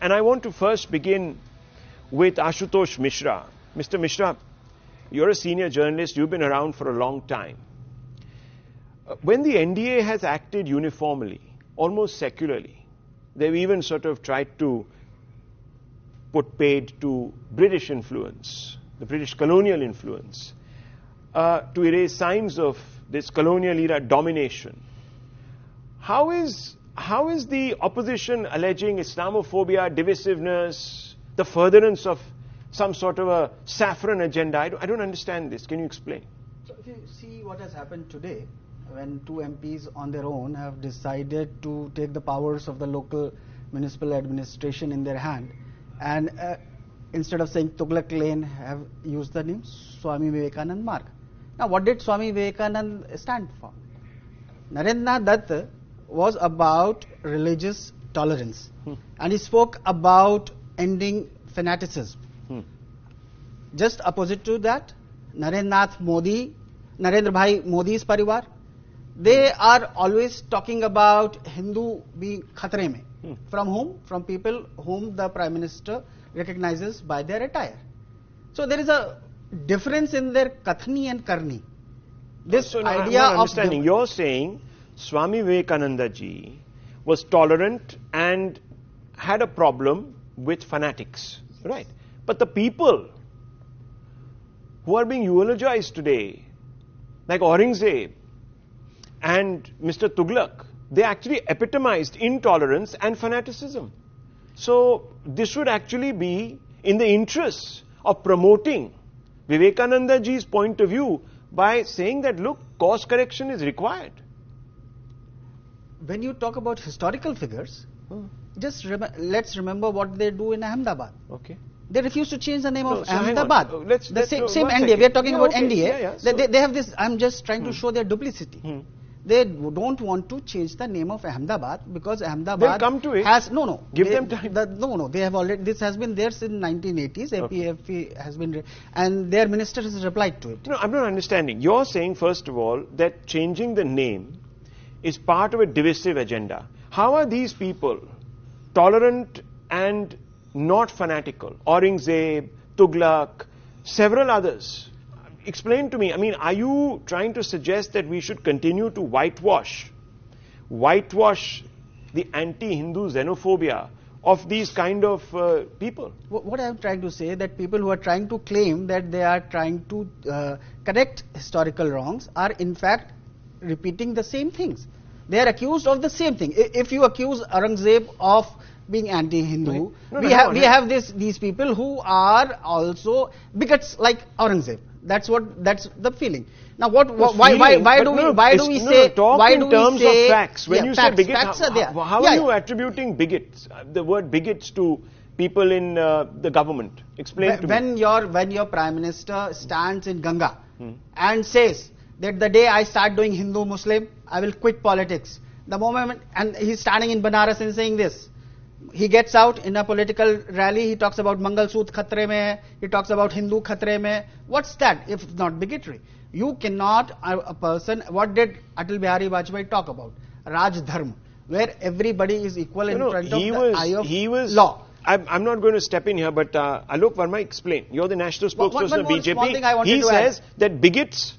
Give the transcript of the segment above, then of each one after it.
And I want to first begin with Ashutosh Mishra. Mr. Mishra, you're a senior journalist. You've been around for a long time. When the NDA has acted uniformly, almost secularly, they've even sort of tried to put paid to British influence, the British colonial influence, to erase signs of this colonial era domination. How is the opposition alleging Islamophobia, divisiveness, the furtherance of some sort of a saffron agenda? I don't understand this. Can you explain? So if you see what has happened today, when two MPs on their own have decided to take the powers of the local municipal administration in their hand, and instead of saying Tughlaq Lane, have used the name Swami Vivekanand Marg. Now, what did Swami Vivekanand stand for? Narendra Dutt was about religious tolerance, and he spoke about ending fanaticism. Just opposite to that, Narendra Bhai Modi's parivar, they are always talking about Hindu being khatre mein. From whom? From people whom the Prime Minister recognizes by their attire. So there is a difference in their kathni and karni. This idea I'm not understanding. You're saying Swami Vivekananda ji was tolerant and had a problem with fanatics, right? But the people who are being eulogized today, like Aurangzeb and Mr. Tughlaq, they actually epitomized intolerance and fanaticism. So this would actually be in the interests of promoting Vivekananda ji's point of view by saying that, look, course correction is required. When you talk about historical figures, just let's remember what they do in Ahmedabad. Okay. They refuse to change the name of so Ahmedabad. The same NDA. We are talking about NDA. They have this. I'm just trying to show their duplicity. They don't want to change the name of Ahmedabad because Ahmedabad come to it. has Give them time. They have already. This has been there since 1980s. APFP has been, and their minister has replied to it. No, I'm not understanding. You're saying first of all that changing the name is part of a divisive agenda. How are these people tolerant and not fanatical? Aurangzeb, Tughlaq, several others. Explain to me, I mean, are you trying to suggest that we should continue to whitewash the anti-Hindu xenophobia of these kind of people? What I am trying to say, that people who are trying to claim that they are trying to correct historical wrongs are in fact repeating the same things. They are accused of the same thing. If you accuse Aurangzeb of being anti-Hindu, we have these people who are also bigots like Aurangzeb. That's the feeling. Now, why do we say facts? When you say bigots, how are you attributing bigots? The word bigots to people in the government. Explain to me. When your Prime Minister stands in Ganga and says that the day I start doing Hindu-Muslim, I will quit politics. The moment, and he's standing in Banaras and saying this, he gets out in a political rally, he talks about Mangal Soot khatre mein hai, he talks about Hindu khatre mein. What's that if not bigotry? You cannot, a person, what did Atal Bihari Vajpayee talk about? Raj Dharma, where everybody is equal in front of the eye of law. I'm not going to step in here, but Alok Verma, explain. You're the national spokesperson of BJP. He says that bigots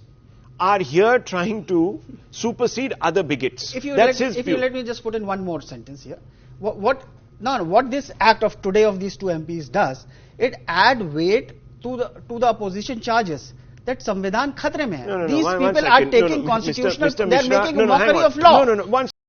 are here trying to supersede other bigots. That's his view. If you let me just put in one more sentence here. What this act of today of these two MPs does, it add weight to the opposition charges that Samvidhan khatre mein hai. These people are taking constitutional, they are making a mockery of law. One